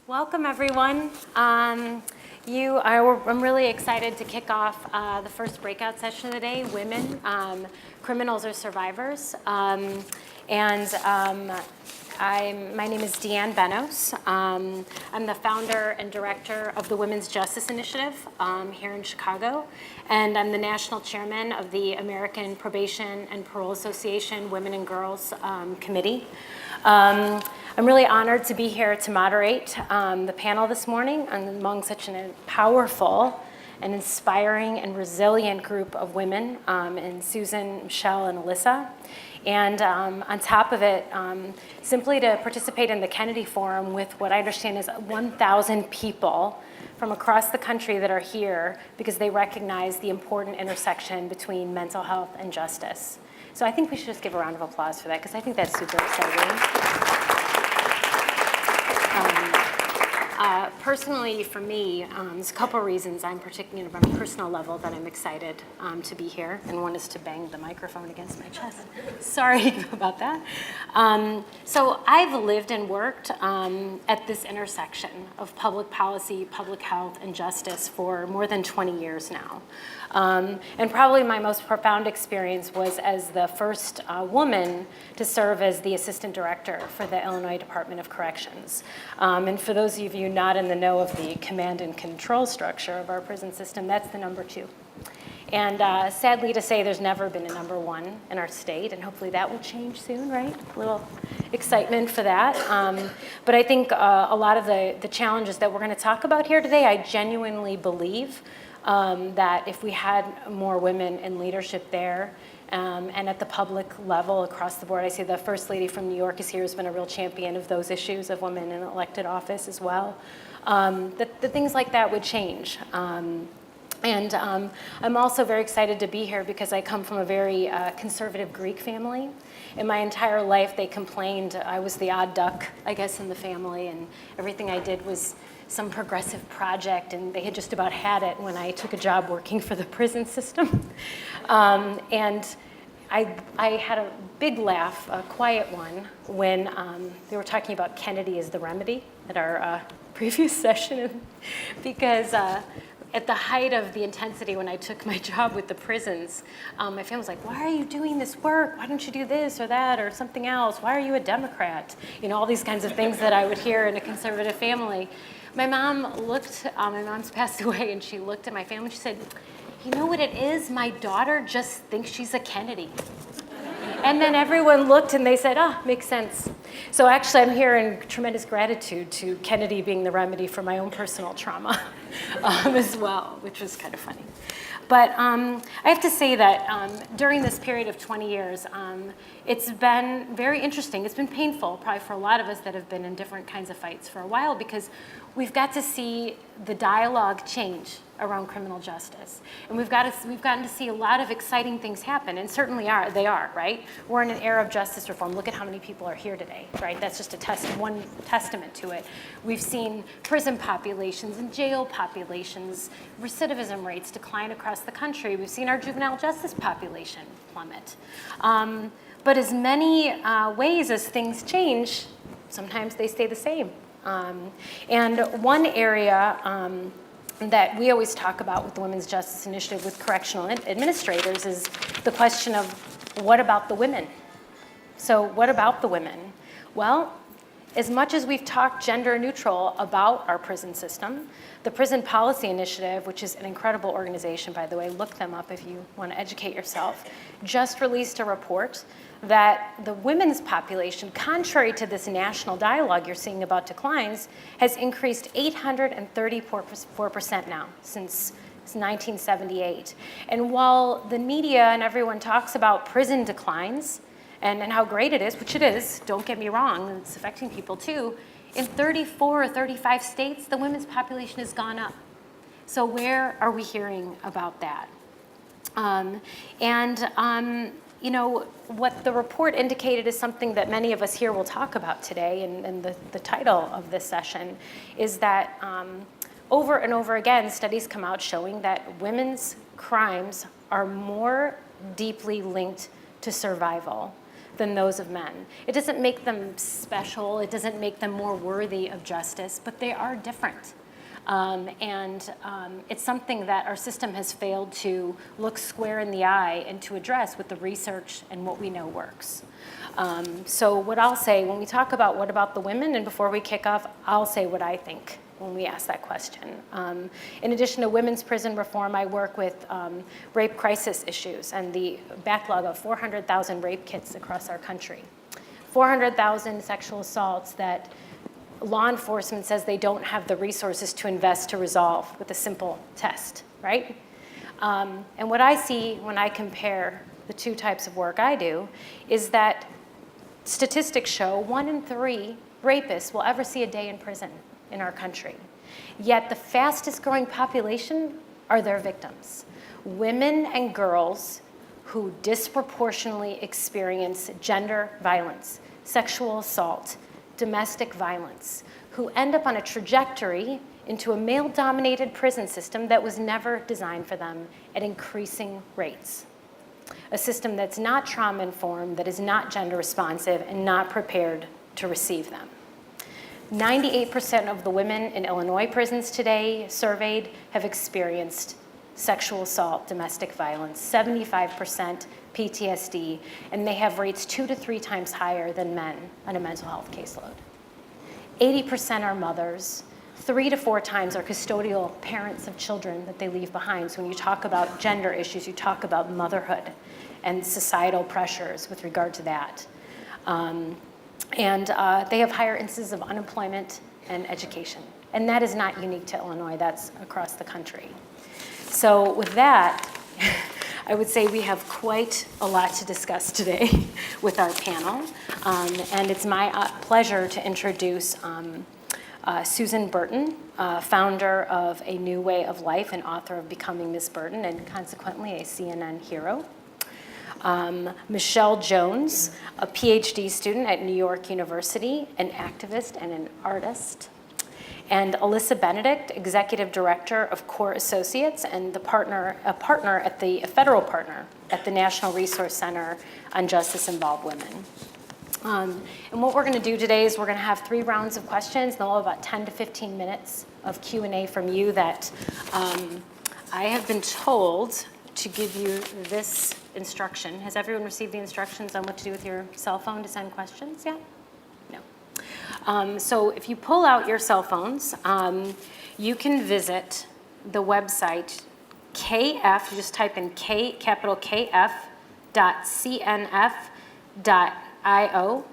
Welcome, everyone. I'm really excited to kick off the first breakout session of the day, Women, Criminals or Survivors. My name is Deanne Benos. I'm the founder and director of the Women's Justice Initiative here in Chicago, and I'm the national chairman of the American Probation and Parole Association Women and Girls Committee. I'm really honored to be here to moderate the panel this morning among such a powerful and inspiring and resilient group of women, and Susan, Michelle, and Alyssa. And on top of it, simply to participate in the Kennedy Forum with what I understand is 1,000 people from across the country that are here because they recognize the important intersection between mental health and justice. So I think we should just give a round of applause for that because I think that's super exciting. Personally, for me, there's a couple reasons I'm particularly, on a personal level, that I'm excited to be here, and one is to bang the microphone against my chest. Sorry about that. So I've lived and worked at this intersection of public policy, public health, and justice for more than 20 years now. And probably my most profound experience was as the first woman to serve as the assistant director for the Illinois Department of Corrections. And for those of you not in the know of the command and control structure of our prison system, that's the number 2. And sadly to say, there's never been a number 1 in our state, and hopefully that will change soon, right? A little excitement for that. But I think a lot of the challenges that we're going to talk about here today, I genuinely believe that if we had more women in leadership there, and at the public level across the board, I see the First Lady from New York is here, has been a real champion of those issues of women in elected office as well. The things like that would change. And I'm also very excited to be here because I come from a very conservative Greek family. In my entire life, they complained I was the odd duck, I guess, in the family, and everything I did was some progressive project, and they had just about had it when I took a job working for the prison system. And I had a big laugh, a quiet one, when they were talking about Kennedy as the remedy at our previous session, because at the height of the intensity when I took my job with the prisons, my family was like, why are you doing this work? Why don't you do this or that or something else? Why are you a Democrat? You know, all these kinds of things that I would hear in a conservative family. My mom looked, my mom's passed away, and she looked at my family and she said, you know what it is? My daughter just thinks she's a Kennedy. And then everyone looked and they said, makes sense. So actually I'm here in tremendous gratitude to Kennedy being the remedy for my own personal trauma as well, which was kind of funny. But I have to say that during this period of 20 years, it's been very interesting. It's been painful, probably for a lot of us that have been in different kinds of fights for a while, because we've got to see the dialogue change around criminal justice. And we've gotten to see a lot of exciting things happen, and certainly they are, right? We're in an era of justice reform. Look at how many people are here today, right? That's just one testament to it. We've seen prison populations and jail populations, recidivism rates decline across the country. We've seen our juvenile justice population plummet. But as many ways as things change, sometimes they stay the same. And one area that we always talk about with the Women's Justice Initiative with correctional administrators is the question of, what about the women? So what about the women? Well, as much as we've talked gender neutral about our prison system, the Prison Policy Initiative, which is an incredible organization, by the way, look them up if you want to educate yourself, just released a report that the women's population, contrary to this national dialogue you're seeing about declines, has increased 834% now since 1978. And while the media and everyone talks about prison declines and how great it is, which it is, don't get me wrong, it's affecting people too, in 34 or 35 states, the women's population has gone up. So where are we hearing about that? You know, what the report indicated is something that many of us here will talk about today, and the title of this session is that over and over again, studies come out showing that women's crimes are more deeply linked to survival than those of men. It doesn't make them special, it doesn't make them more worthy of justice, but they are different. It's something that our system has failed to look square in the eye and to address with the research and what we know works. So what I'll say, when we talk about what about the women, and before we kick off, I'll say what I think when we ask that question. In addition to women's prison reform, I work with rape crisis issues and the backlog of 400,000 rape kits across our country. 400,000 sexual assaults that law enforcement says they don't have the resources to invest to resolve with a simple test, right? And what I see when I compare the two types of work I do is that statistics show 1 in 3 rapists will ever see a day in prison in our country. Yet the fastest growing population are their victims. Women and girls who disproportionately experience gender violence, sexual assault, domestic violence, who end up on a trajectory into a male-dominated prison system that was never designed for them at increasing rates. A system that's not trauma-informed, that is not gender-responsive, and not prepared to receive them. 98% of the women in Illinois prisons today surveyed have experienced sexual assault, domestic violence, 75% PTSD, and they have rates 2 to 3 times higher than men on a mental health caseload. 80% are mothers, 3 to 4 times are custodial parents of children that they leave behind. So when you talk about gender issues, you talk about motherhood and societal pressures with regard to that. They have higher instances of unemployment and education. And that is not unique to Illinois, that's across the country. So with that, I would say we have quite a lot to discuss today with our panel. And it's my pleasure to introduce Susan Burton, founder of A New Way of Life and author of Becoming Miss Burton, and consequently a CNN hero. Michelle Jones, a PhD student at New York University, an activist and an artist. And Alyssa Benedict, Executive Director of Core Associates and a federal partner at the National Resource Center on Justice Involved Women. And what we're going to do today is we're going to have 3 rounds of questions, and we'll have about 10 to 15 minutes of Q&A from you that I have been told to give you this instruction. Has everyone received the instructions on what to do with your cell phone to send questions yet? No. So if you pull out your cell phones, you can visit the website KF, you just type in capital KF.cnf.io,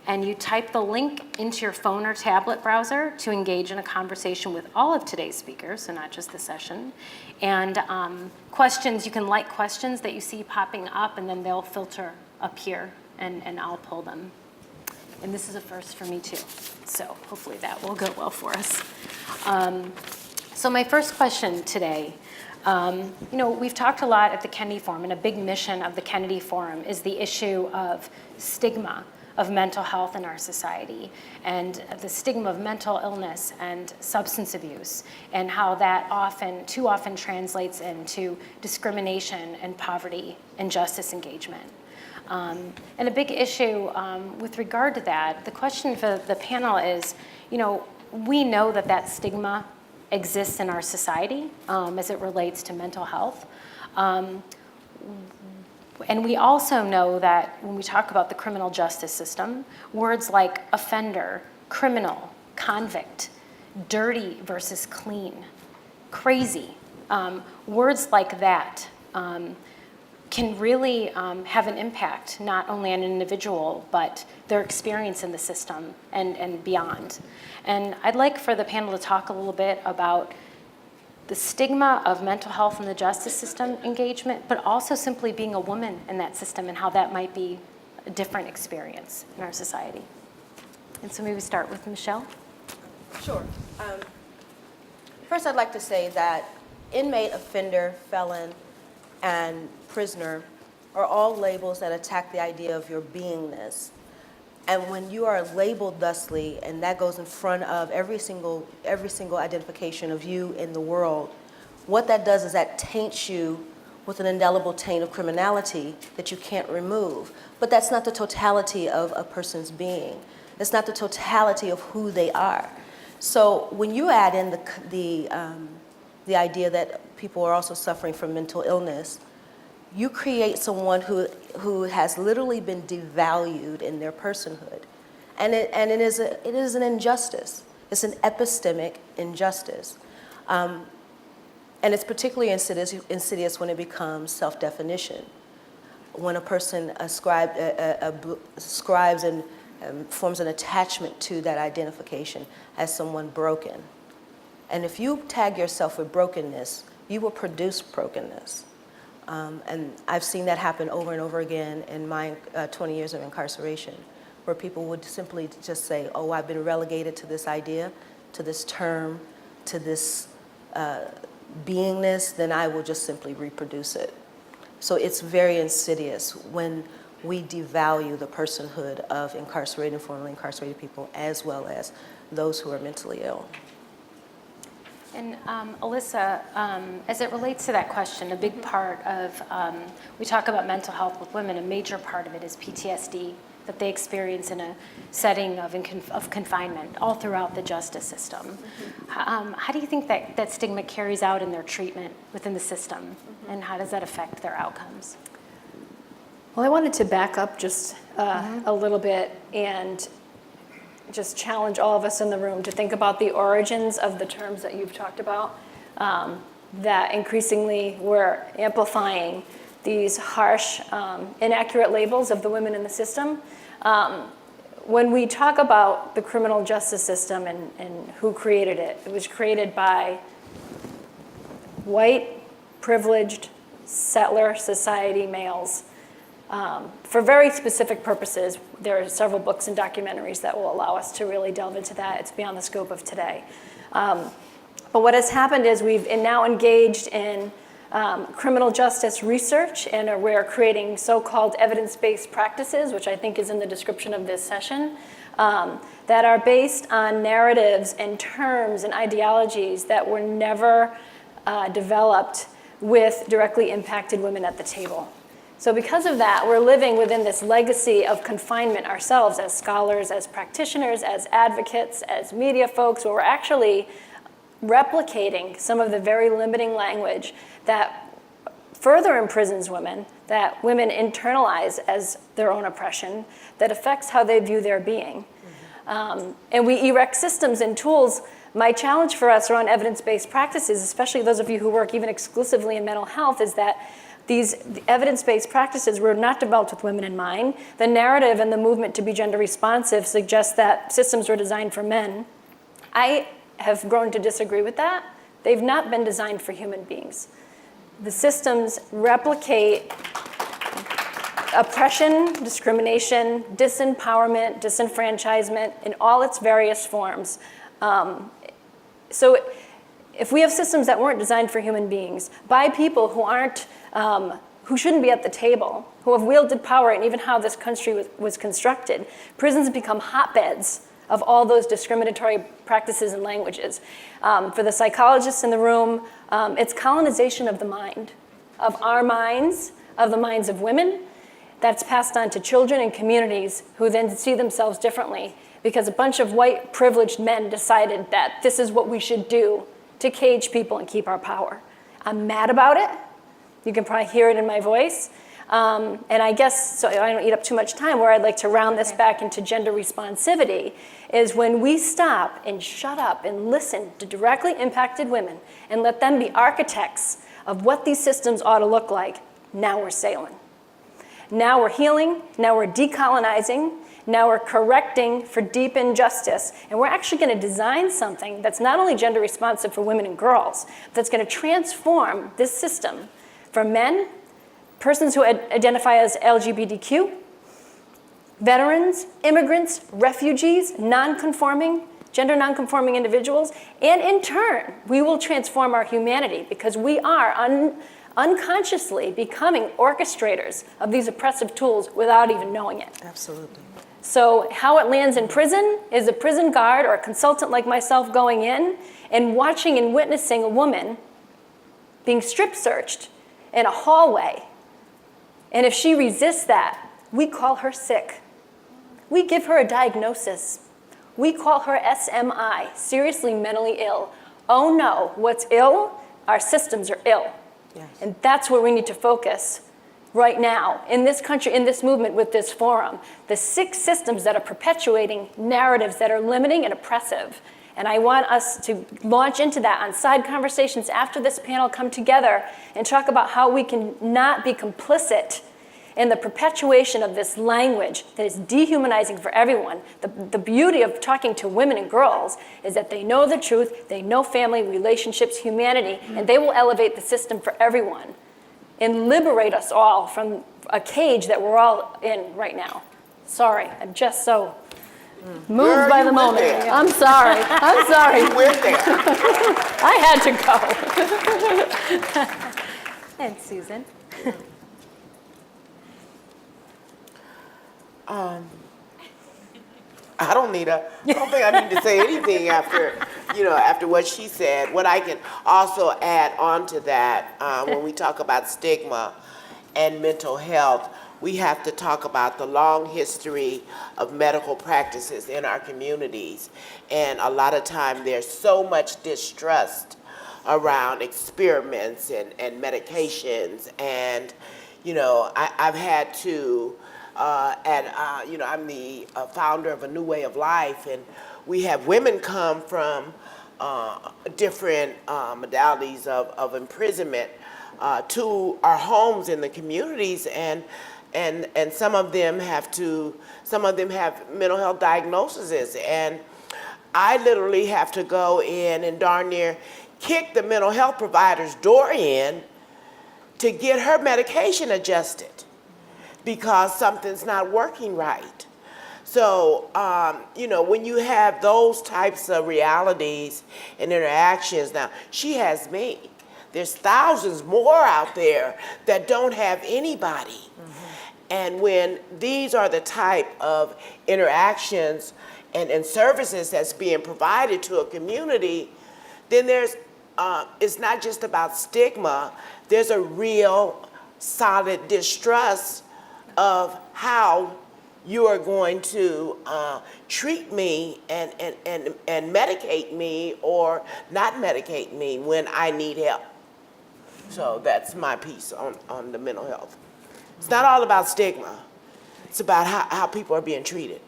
and you type the link into your phone or tablet browser to engage in a conversation with all of today's speakers, so not just the session. And questions, you can like questions that you see popping up, and then they'll filter up here, and I'll pull them. And this is a first for me too, so hopefully that will go well for us. So my first question today, we've talked a lot at the Kennedy Forum, and a big mission of the Kennedy Forum is the issue of stigma of mental health in our society, and the stigma of mental illness and substance abuse, and how that too often translates into discrimination and poverty and justice engagement. And a big issue with regard to that, the question for the panel is, we know that stigma exists in our society as it relates to mental health. And we also know that when we talk about the criminal justice system, words like offender, criminal, convict, dirty versus clean, crazy, words like that can really have an impact not only on an individual, but their experience in the system and beyond. And I'd like for the panel to talk a little bit about the stigma of mental health in the justice system engagement, but also simply being a woman in that system and how that might be a different experience in our society. And so maybe we start with Michelle. Sure. First, I'd like to say that inmate, offender, felon, and prisoner are all labels that attack the idea of your beingness. And when you are labeled thusly, and that goes in front of every single identification of you in the world, what that does is that taints you with an indelible taint of criminality that you can't remove. But that's not the totality of a person's being. It's not the totality of who they are. So when you add in the idea that people are also suffering from mental illness, you create someone who has literally been devalued in their personhood. And it is an injustice. It's an epistemic injustice. And it's particularly insidious when it becomes self-definition. When a person ascribes and forms an attachment to that identification as someone broken. And if you tag yourself with brokenness, you will produce brokenness. And I've seen that happen over and over again in my 20 years of incarceration, where people would simply just say, oh, I've been relegated to this idea, to this term, to this beingness, then I will just simply reproduce it. So it's very insidious when we devalue the personhood of incarcerated and formerly incarcerated people, as well as those who are mentally ill. And Alyssa, as it relates to that question, a big part of, we talk about mental health with women, a major part of it is PTSD that they experience in a setting of confinement all throughout the justice system. How do you think that stigma carries out in their treatment within the system, and how does that affect their outcomes? Well, I wanted to back up just a little bit and just challenge all of us in the room to think about the origins of the terms that you've talked about, that increasingly we're amplifying these harsh, inaccurate labels of the women in the system. When we talk about the criminal justice system and who created it, it was created by white, privileged, settler society males for very specific purposes. There are several books and documentaries that will allow us to really delve into that. It's beyond the scope of today. But what has happened is we've now engaged in criminal justice research, and we're creating so-called evidence-based practices, which I think is in the description of this session, that are based on narratives and terms and ideologies that were never developed with directly impacted women at the table. So because of that, we're living within this legacy of confinement ourselves as scholars, as practitioners, as advocates, as media folks, where we're actually replicating some of the very limiting language that further imprisons women, that women internalize as their own oppression, that affects how they view their being. And we erect systems and tools. My challenge for us around evidence-based practices, especially those of you who work even exclusively in mental health, is that these evidence-based practices were not developed with women in mind. The narrative and the movement to be gender responsive suggests that systems were designed for men. I have grown to disagree with that. They've not been designed for human beings. The systems replicate oppression, discrimination, disempowerment, disenfranchisement in all its various forms. So if we have systems that weren't designed for human beings by people who aren't, who shouldn't be at the table, who have wielded power and even how this country was constructed, prisons become hotbeds of all those discriminatory practices and languages. For the psychologists in the room, it's colonization of the mind, of our minds, of the minds of women, that's passed on to children and communities who then see themselves differently because a bunch of white privileged men decided that this is what we should do to cage people and keep our power. I'm mad about it. You can probably hear it in my voice. And I guess, so I don't eat up too much time, where I'd like to round this back into gender responsivity is when we stop and shut up and listen to directly impacted women and let them be architects of what these systems ought to look like, now we're sailing. Now we're healing, now we're decolonizing, now we're correcting for deep injustice, and we're actually going to design something that's not only gender responsive for women and girls, that's going to transform this system for men, persons who identify as LGBTQ, veterans, immigrants, refugees, gender non-conforming individuals, and in turn, we will transform our humanity because we are unconsciously becoming orchestrators of these oppressive tools without even knowing it. Absolutely. So how it lands in prison is a prison guard or a consultant like myself going in and watching and witnessing a woman being strip searched in a hallway. And if she resists that, we call her sick. We give her a diagnosis. We call her SMI, seriously mentally ill. Oh no, what's ill? Our systems are ill. Yes. And that's where we need to focus right now, in this country, in this movement, with this forum. The 6 systems that are perpetuating narratives that are limiting and oppressive. And I want us to launch into that on side conversations after this panel, come together and talk about how we can not be complicit in the perpetuation of this language that is dehumanizing for everyone. The beauty of talking to women and girls is that they know the truth, they know family, relationships, humanity, and they will elevate the system for everyone and liberate us all from a cage that we're all in right now. Sorry, I'm just so moved Girl, by you the went moment. there. I'm sorry. I'm sorry. You went there. I had to go. And Susan? I don't think I need to say anything after what she said. What I can also add on to that, when we talk about stigma and mental health, we have to talk about the long history of medical practices in our communities. And a lot of time there's so much distrust around experiments and medications. And, I've had to, I'm the founder of A New Way of Life, and we have women come from different modalities of imprisonment to our homes in the communities, and some of them have mental health diagnoses, and I literally have to go in and darn near kick the mental health provider's door in to get her medication adjusted because something's not working right. So, when you have those types of realities and interactions, now, she has me. There's thousands more out there that don't have anybody. Mm-hmm. And when these are the type of interactions and services that's being provided to a community, then it's not just about stigma, there's a real solid distrust of how you are going to treat me and medicate me or not medicate me when I need help. So that's my piece on the mental health. It's not all about stigma. It's about how people are being treated.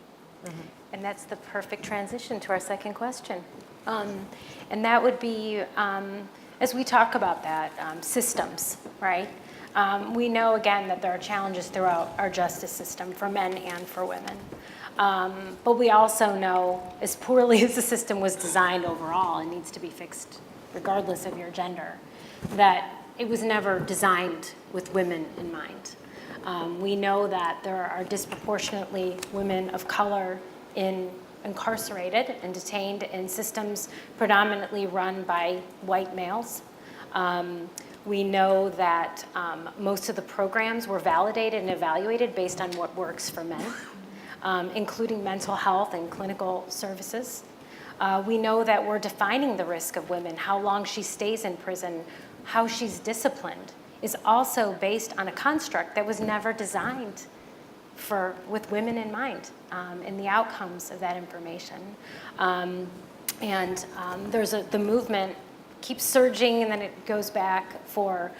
Mm-hmm. And that's the perfect transition to our second question. And that would be, as we talk about that, systems, right? We know, again, that there are challenges throughout our justice system for men and for women. But we also know, as poorly as the system was designed overall, and needs to be fixed regardless of your gender, that it was never designed with women in mind. We know that there are disproportionately women of color incarcerated and detained in systems predominantly run by white males. We know that most of the programs were validated and evaluated based on what works for men, including mental health and clinical services. We know that we're defining the risk of women, how long she stays in prison, how she's disciplined, is also based on a construct that was never designed with women in mind, in the outcomes of that information. The movement keeps surging, and then it goes back for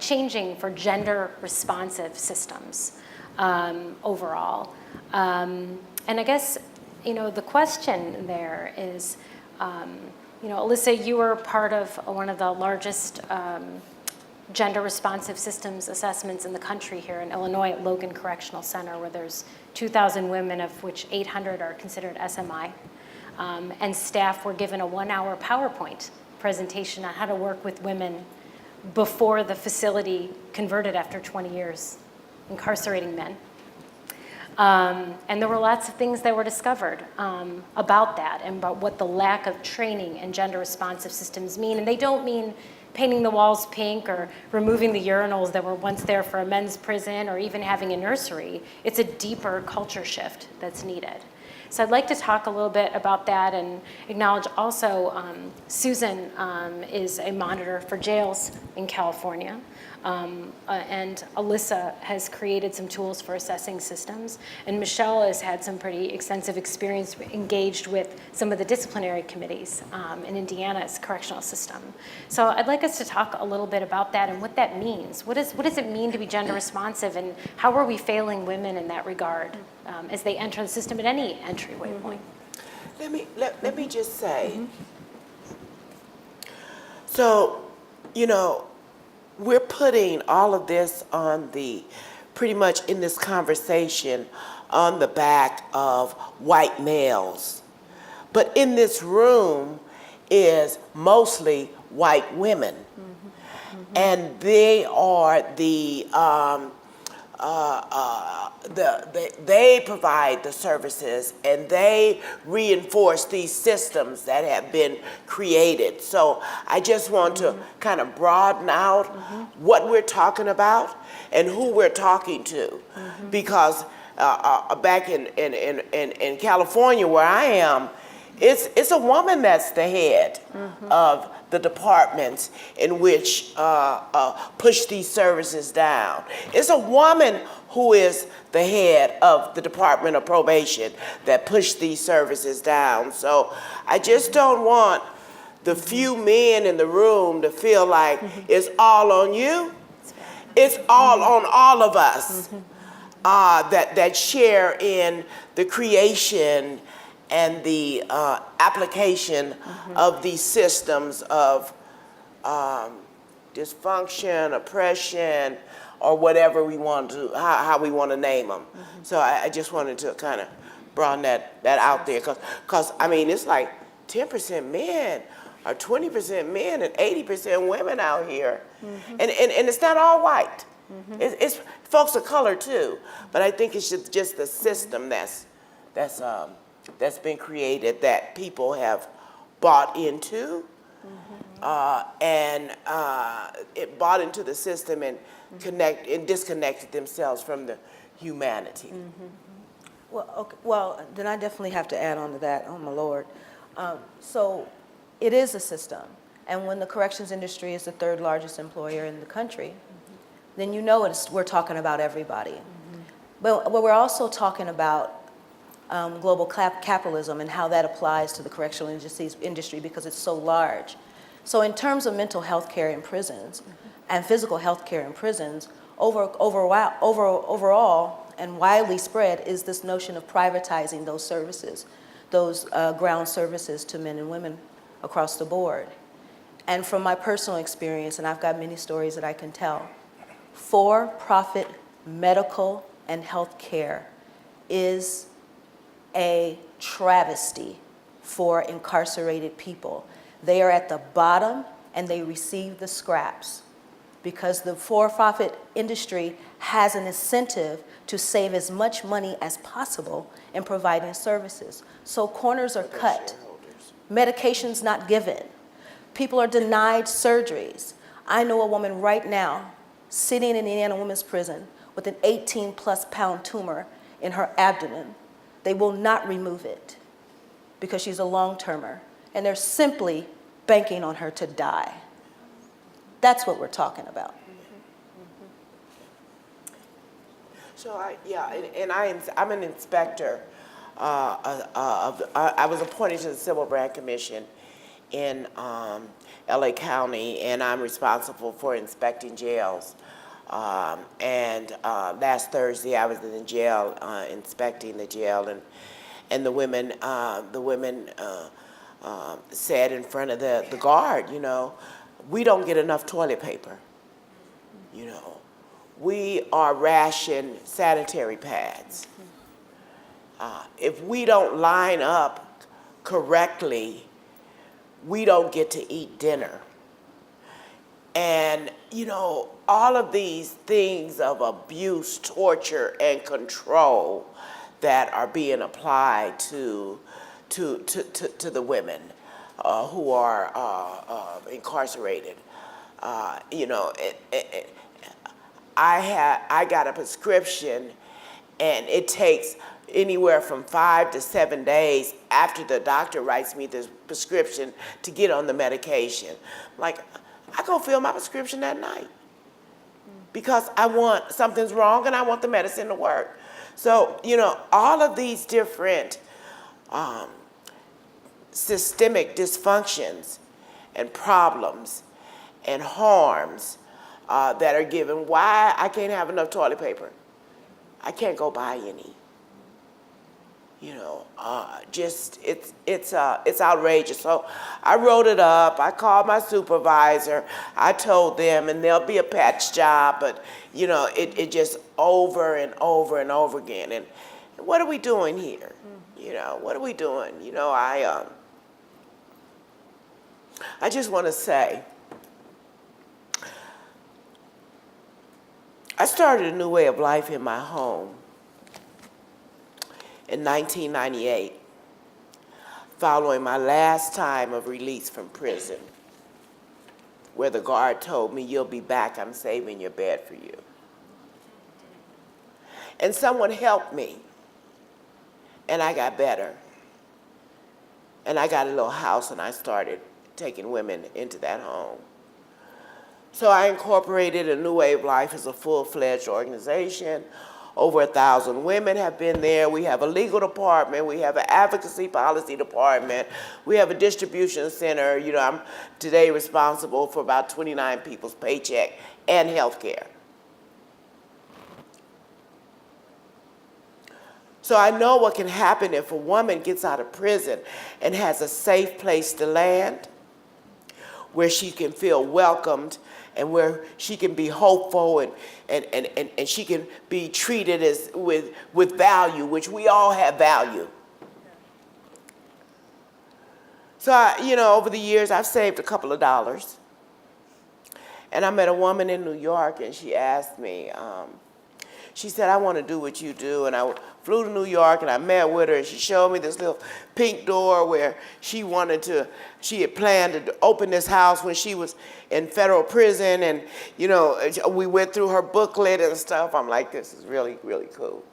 changing for gender responsive systems overall. And I guess, the question there is, Alyssa, you were part of one of the largest gender responsive systems assessments in the country here in Illinois at Logan Correctional Center, where there's 2,000 women, of which 800 are considered SMI. And staff were given a 1-hour PowerPoint presentation on how to work with women before the facility converted after 20 years, incarcerating men. And there were lots of things that were discovered about that and about what the lack of training in gender responsive systems mean. And they don't mean painting the walls pink or removing the urinals that were once there for a men's prison or even having a nursery. It's a deeper culture shift that's needed. So I'd like to talk a little bit about that and acknowledge also Susan is a monitor for jails in California. And Alyssa has created some tools for assessing systems. And Michelle has had some pretty extensive experience engaged with some of the disciplinary committees in Indiana's correctional system. So I'd like us to talk a little bit about that and what that means. What does it mean to be gender responsive, and how are we failing women in that regard as they enter the system at any entryway point? Let me just say, so, we're putting all of this on pretty much in this conversation on the back of white males. But in this room is mostly white women. And they are they provide the services, and they reinforce these systems that have been created. So I just want to kind of broaden out what we're talking about and who we're talking to, because back in California where I am, it's a woman that's the head of the departments in which push these services down. It's a woman who is the head of the Department of Probation that push these services down. So I just don't want the few men in the room to feel like it's all on you. It's all on all of us that share in the creation and the application of these systems of dysfunction, oppression, or whatever we want to, how we want to name them. So I just wanted to kind of broaden that out there, because I mean, it's like 10% men or 20% men and 80% women out here. And it's not all white. It's folks of color too, but I think it's just the system that's been created that people have bought into, and it bought into the system and disconnected themselves from the humanity. Well, then I definitely have to add on to that. Oh, my Lord. So it is a system. And when the corrections industry is the third largest employer in the country, then we're talking about everybody. But we're also talking about global capitalism and how that applies to the correctional industry because it's so large. So in terms of mental health care in prisons and physical health care in prisons, overall and widely spread is this notion of privatizing those services, those ground services to men and women across the board. And from my personal experience, and I've got many stories that I can tell, for-profit medical and health care is a travesty for incarcerated people. They are at the bottom and they receive the scraps because the for-profit industry has an incentive to save as much money as possible in providing services. So corners are cut, medications not given, people are denied surgeries. I know a woman right now sitting in Indiana Women's Prison with an 18+ pound tumor in her abdomen. They will not remove it because she's a long-termer, and they're simply banking on her to die. That's what we're talking about. So I'm an inspector. I was appointed to the Civil Brand Commission in LA County, and I'm responsible for inspecting jails. And last Thursday, I was in the jail inspecting the jail, and the women said in front of the guard, we don't get enough toilet paper. We are rationed sanitary pads. If we don't line up correctly, we don't get to eat dinner. And, all of these things of abuse, torture, and control that are being applied to the women who are incarcerated. I got a prescription, and it takes anywhere from 5 to 7 days after the doctor writes me the prescription to get on the medication. Like, I go fill my prescription that night because something's wrong and I want the medicine to work. So, all of these different systemic dysfunctions and problems and harms that are given. Why I can't have enough toilet paper? I can't go buy any. It's outrageous. So I wrote it up. I called my supervisor. I told them, and there'll be a patch job, but it just over and over and over again. And what are we doing here? What are we doing? I just want to say, I started a new way of life in my home in 1998, following my last time of release from prison, where the guard told me, "You'll be back, I'm saving your bed for you." And someone helped me, and I got better. And I got a little house, and I started taking women into that home. So I incorporated a New Way of Life as a full-fledged organization. Over 1,000 women have been there. We have a legal department. We have an advocacy policy department. We have a distribution center. I'm today responsible for about 29 people's paycheck and health care. So I know what can happen if a woman gets out of prison and has a safe place to land, where she can feel welcomed and where she can be hopeful and she can be treated with value, which we all have value. So, over the years, I've saved a couple of dollars. And I met a woman in New York, and she asked me, she said, "I want to do what you do." And I flew to New York, and I met with her, and she showed me this little pink door where she had planned to open this house when she was in federal prison. And, we went through her booklet and stuff. I'm like, this is really, really cool.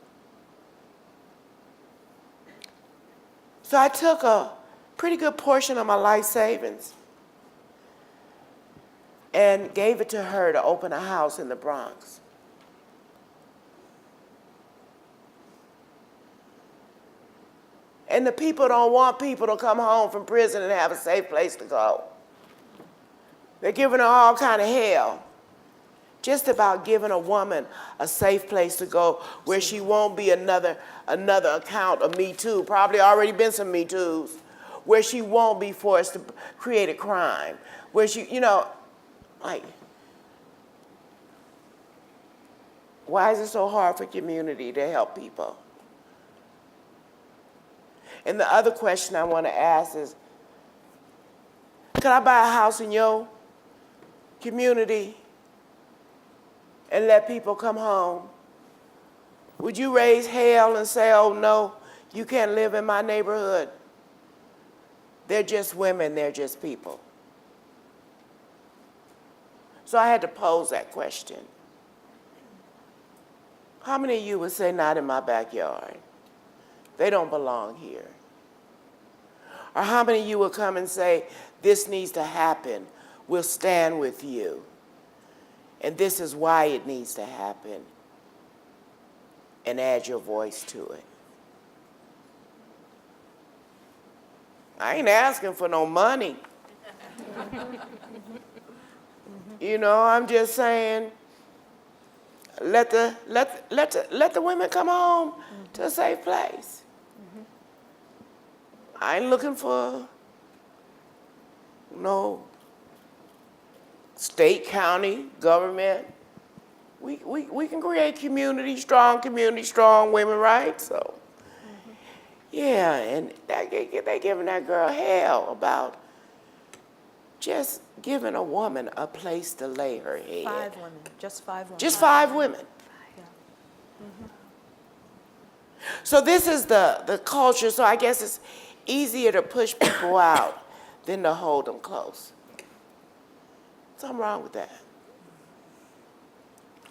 So I took a pretty good portion of my life savings and gave it to her to open a house in the Bronx. And the people don't want people to come home from prison and have a safe place to go. They're giving her all kind of hell just about giving a woman a safe place to go where she won't be another account of Me Too, probably already been some Me Too's, where she won't be forced to create a crime, where she, why is it so hard for community to help people? And the other question I want to ask is, could I buy a house in your community and let people come home? Would you raise hell and say, "Oh no, you can't live in my neighborhood"? They're just women, they're just people. So I had to pose that question. How many of you would say, "Not in my backyard"? They don't belong here. Or how many of you will come and say, "This needs to happen. We'll stand with you. And this is why it needs to happen." And add your voice to it. I ain't asking for no money. I'm just saying, let the women come home to a safe place. I ain't looking for no state, county, government. We can create community, strong women, right? So, yeah, and they giving that girl hell about just giving a woman a place to lay her head. 5 women, just 5 women. Just 5 women. So this is the culture. So I guess it's easier to push people out than to hold them close. Something wrong with that.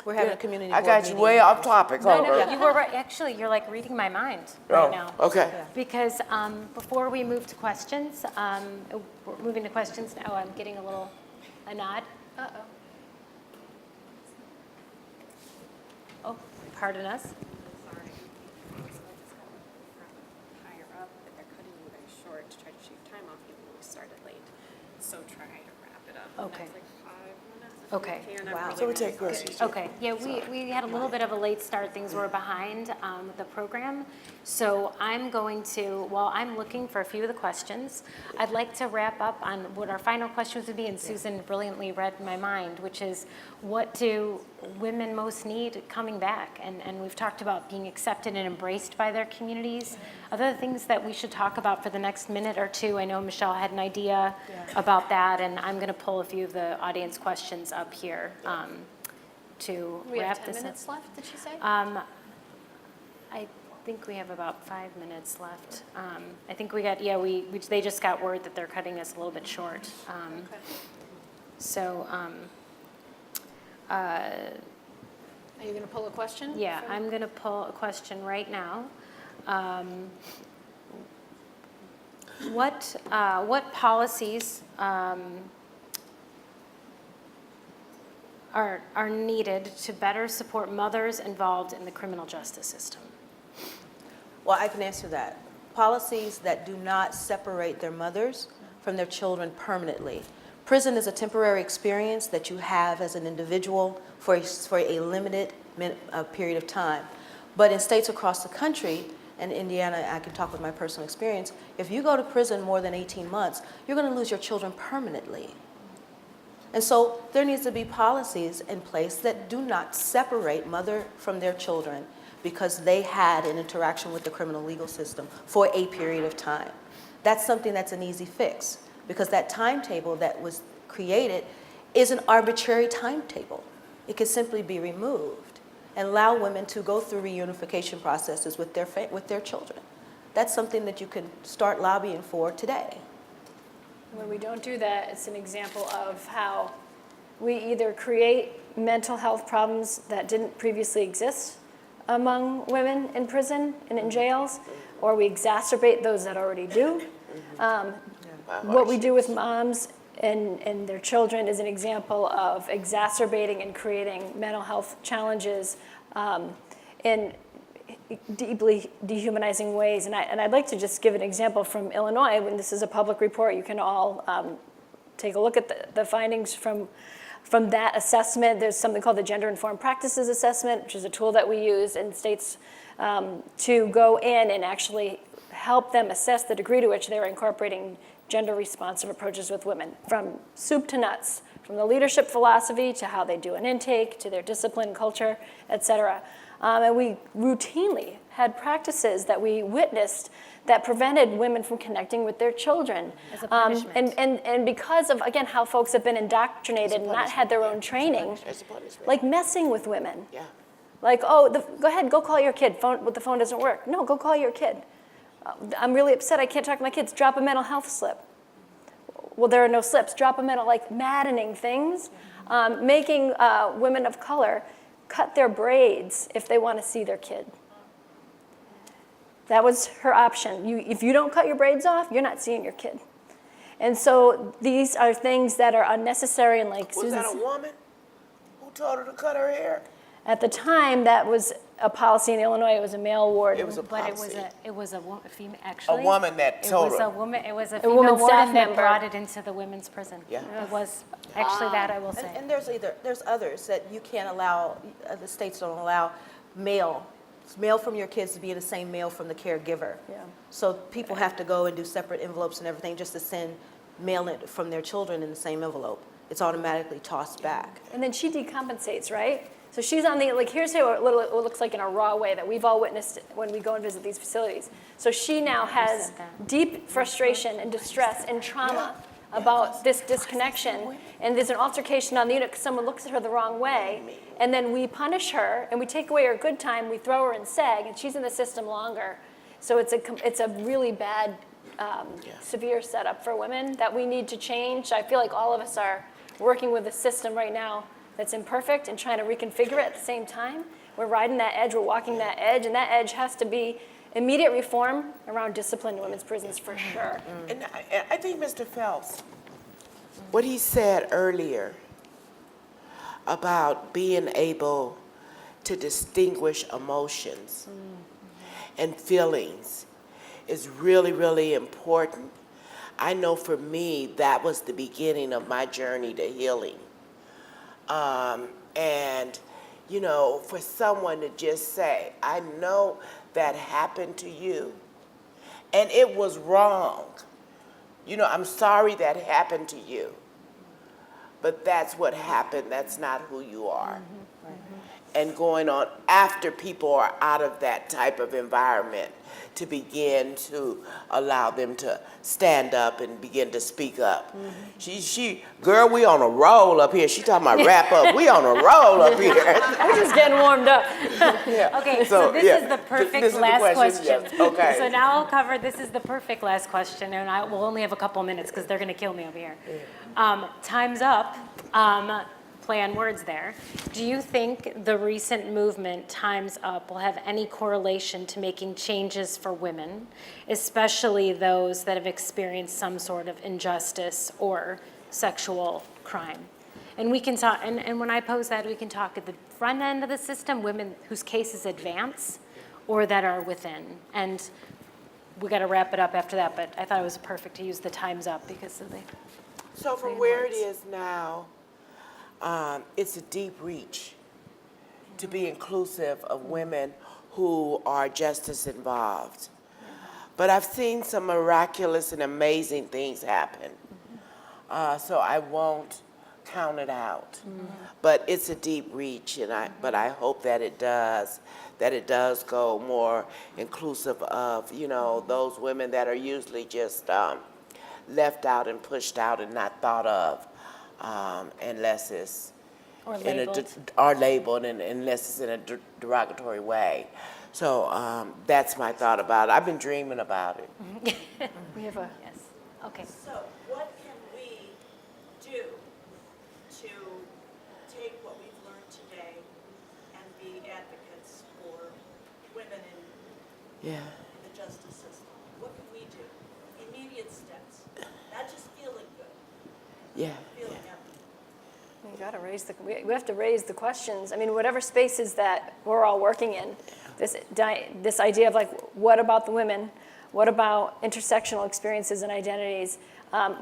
We're having a community I board got you meeting. way off topic. No, huh? no, you were right. Actually, you're like reading my mind Oh, right now. okay. Because before we move to questions, we're moving to questions now. I'm getting a nod. Uh-oh. Oh, pardon us. Sorry. Higher up, but they're cutting you guys short to try to shave time off even though we started late. So try to wrap it up. And Okay. That's like 5 minutes. if Okay. you can. I'm Wow. really So we really take sorry. groceries. Okay, yeah, we had a little bit of a late start. Things were behind with the program. So I'm going to, while I'm looking for a few of the questions, I'd like to wrap up on what our final questions would be, and Susan brilliantly read my mind, which is, what do women most need coming back? And we've talked about being accepted and embraced by their communities. Other things that we should talk about for the next minute or two, I know Michelle had an idea about that, and I'm going to pull a few of the audience questions up here to We have wrap 10 this up. minutes left, did she say? I think we have about 5 minutes left. I think we got, they just got word that they're cutting us a little bit short. So, Are you going to pull a question? yeah, I'm going to pull a question right now. What policies are needed to better support mothers involved in the criminal justice system? Well, I can answer that. Policies that do not separate their mothers from their children permanently. Prison is a temporary experience that you have as an individual for a limited period of time. But in states across the country, and Indiana, I can talk with my personal experience, if you go to prison more than 18 months, you're going to lose your children permanently. And so there needs to be policies in place that do not separate mother from their children because they had an interaction with the criminal legal system for a period of time. That's something that's an easy fix because that timetable that was created is an arbitrary timetable. It can simply be removed and allow women to go through reunification processes with their children. That's something that you can start lobbying for today. When we don't do that, it's an example of how we either create mental health problems that didn't previously exist among women in prison and in jails, or we exacerbate those that already do. What we do with moms and their children is an example of exacerbating and creating mental health challenges in deeply dehumanizing ways. And I'd like to just give an example from Illinois. When this is a public report, you can all take a look at the findings from that assessment. There's something called the Gender Informed Practices Assessment, which is a tool that we use in states to go in and actually help them assess the degree to which they're incorporating gender responsive approaches with women, from soup to nuts, from the leadership philosophy to how they do an intake, to their discipline, culture, et cetera. And we routinely had practices that we witnessed that prevented women from connecting with their children. As a punishment. And because of, again, how folks have been indoctrinated and not had their own training, As a punishment. like messing with women. Yeah. Like, oh, go ahead, go call your kid. The phone doesn't work. No, go call your kid. I'm really upset. I can't talk to my kids. Drop a mental health slip. Well, there are no slips. Drop a mental, like maddening things. Making women of color cut their braids if they want to see their kid. That was her option. If you don't cut your braids off, you're not seeing your kid. And so these are things that are unnecessary and like Was that a Susan's. woman who told her to cut her hair? At the time, that was a policy in Illinois. It was a male warden. It was a But policy. it was a female, actually. A woman that told It was her. a woman, it was a woman female staff warden that member. brought it into the women's prison. Yeah. It was, actually that I will say. And there's others that you can't allow, the states don't allow male from your kids to be the same male from the caregiver. Yeah. So people have to go and do separate envelopes and everything just to send mail from their children in the same envelope. It's automatically tossed back. And then she decompensates, right? So she's on the, like, here's what it looks like in a raw way that we've all witnessed when we go and visit these facilities. So she now has deep frustration and distress and trauma about this disconnection. And there's an altercation on the unit because someone looks at her the wrong way. And then we punish her and we take away her good time, we throw her in SAG, and she's in the system longer. So it's a really bad, severe setup for women that we need to change. I feel like all of us are working with the system right now that's imperfect and trying to reconfigure it at the same time. We're riding that edge, we're walking that edge, and that edge has to be immediate reform around discipline in women's prisons for sure. And I think Mr. Phelps, what he said earlier about being able to distinguish emotions and feelings is really, really important. I know for me, that was the beginning of my journey to healing. And, you know, for someone to just say, I know that happened to you, and it was wrong. You know, I'm sorry that happened to you, but that's what happened. That's not who you are. And going on after people are out of that type of environment to begin to allow them to stand up and begin to speak up. Girl, we on a roll up here. She talking about wrap up. We on a roll up here. We're just getting warmed up. Yeah. Okay, so this yeah, is the perfect this is the last question. yes. Okay. So now I'll cover, this is the perfect last question, and I will only have a couple minutes because they're going to kill me over here. Time's up. Play on words there. Do you think the recent movement, Time's Up, will have any correlation to making changes for women, especially those that have experienced some sort of injustice or sexual crime? And we can talk, and when I pose that, we can talk at the front end of the system, women whose cases advance or that are within. And we got to wrap it up after that, but I thought it was perfect to use the Time's Up because of the. So from where it is now, it's a deep reach to be inclusive of women who are justice involved. But I've seen some miraculous and amazing things happen. So I won't count it out. But it's a deep reach, and but I hope that it does go more inclusive of, you know, those women that are usually just left out and pushed out and not thought of. Unless it's Or in labeled. or labeled, and unless it's in a derogatory way. So that's my thought about it. I've been dreaming about it. We have a Yes, okay. So what can we do to take what we've learned today and be advocates for women in Yeah. the justice system? What can we do? Immediate steps, not just feeling good, Yeah. feeling empty. we have to raise the questions. I mean, whatever spaces that we're all working in, this idea of like, what about the women? What about intersectional experiences and identities?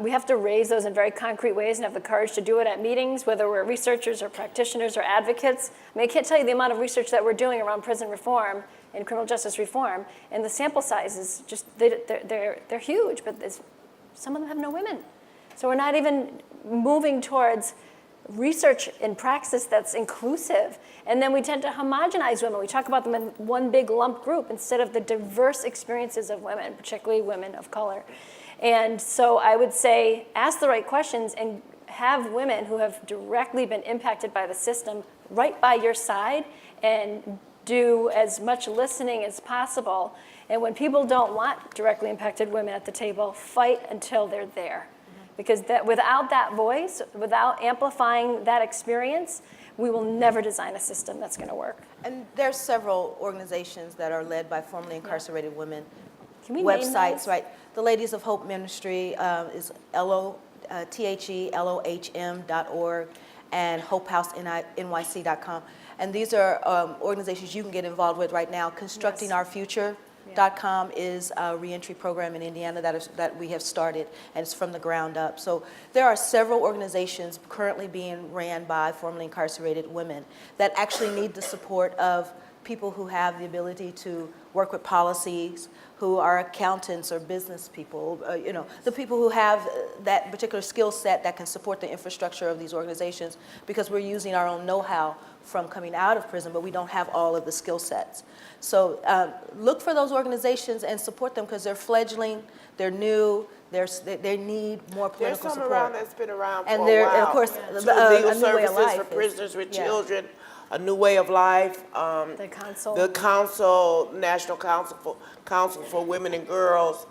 We have to raise those in very concrete ways and have the courage to do it at meetings, whether we're researchers or practitioners or advocates. I mean, I can't tell you the amount of research that we're doing around prison reform and criminal justice reform, and the sample size is just, they're huge, but some of them have no women. So we're not even moving towards research and praxis that's inclusive. And then we tend to homogenize women. We talk about them in one big lump group instead of the diverse experiences of women, particularly women of color. And so I would say ask the right questions and have women who have directly been impacted by the system right by your side and do as much listening as possible. And when people don't want directly impacted women at the table, fight until they're there. Because without that voice, without amplifying that experience, we will never design a system that's going to work. And there's several organizations that are led by formerly incarcerated women. Can we name Websites, those? right? The Ladies of Hope Ministry is THELOHM.org and HopeHouseNYC.com. And these are organizations you can get involved with right now. ConstructingOurFuture.com is a reentry program in Indiana that we have started, and it's from the ground up. So there are several organizations currently being ran by formerly incarcerated women that actually need the support of people who have the ability to work with policies, who are accountants or business people, you know, the people who have that particular skill set that can support the infrastructure of these organizations, because we're using our own know-how from coming out of prison, but we don't have all of the skill sets. So look for those organizations and support them, because they're fledgling, they're new, they need more There's political some support. around that's been around And for there- a while. and of course, Too, the, legal A New Way of services Life for is- prisoners with yeah. children, a new way of life. The council. The National Council for Women and Girls.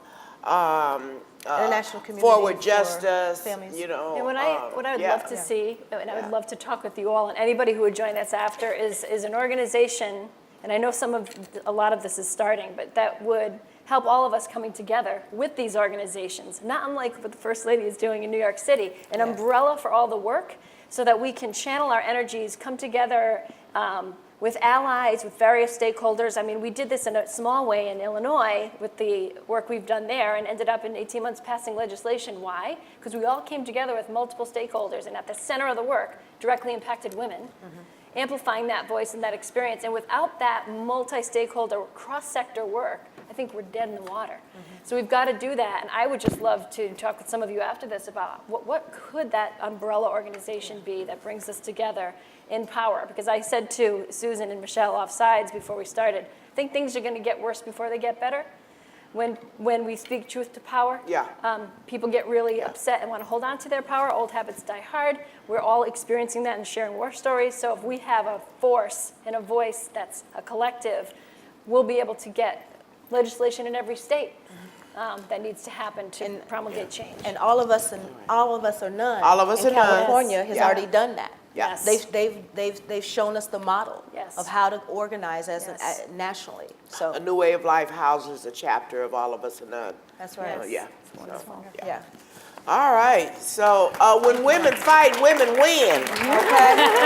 International community forward for justice, families. you know. And what I would yeah. love to see, and I Yeah. would love to talk with you all and anybody who would join us after, is an organization, and I know a lot of this is starting, but that would help all of us coming together with these organizations, not unlike what the First Lady is doing in New York City, an umbrella for all the work so that we can channel our energies, come together with allies, with various stakeholders. I mean, we did this in a small way in Illinois with the work we've done there and ended up in 18 months passing legislation. Why? Because we all came together with multiple stakeholders, and at the center of the work, directly impacted women, amplifying that voice and that experience. And without that multi-stakeholder, cross-sector work, I think we're dead in the water. So we've got to do that, and I would just love to talk with some of you after this about what could that umbrella organization be that brings us together in power? Because I said to Susan and Michelle offsides before we started, I think things are going to get worse before they get better. When we speak truth to power, Yeah. people get really upset and want to hold on to their power. Old habits die hard. We're all experiencing that and sharing war stories. So if we have a force and a voice that's a collective, we'll be able to get legislation in every state that needs to happen to promulgate change. And all of us or none. All of us in or none. California has Yeah. already done that. Yes. They've shown us the model Yes. of how to organize Yes. nationally. So A New Way of Life houses a chapter of All of Us and None. that's right. So, yeah. Yeah. All right. So when women fight, women win. Okay.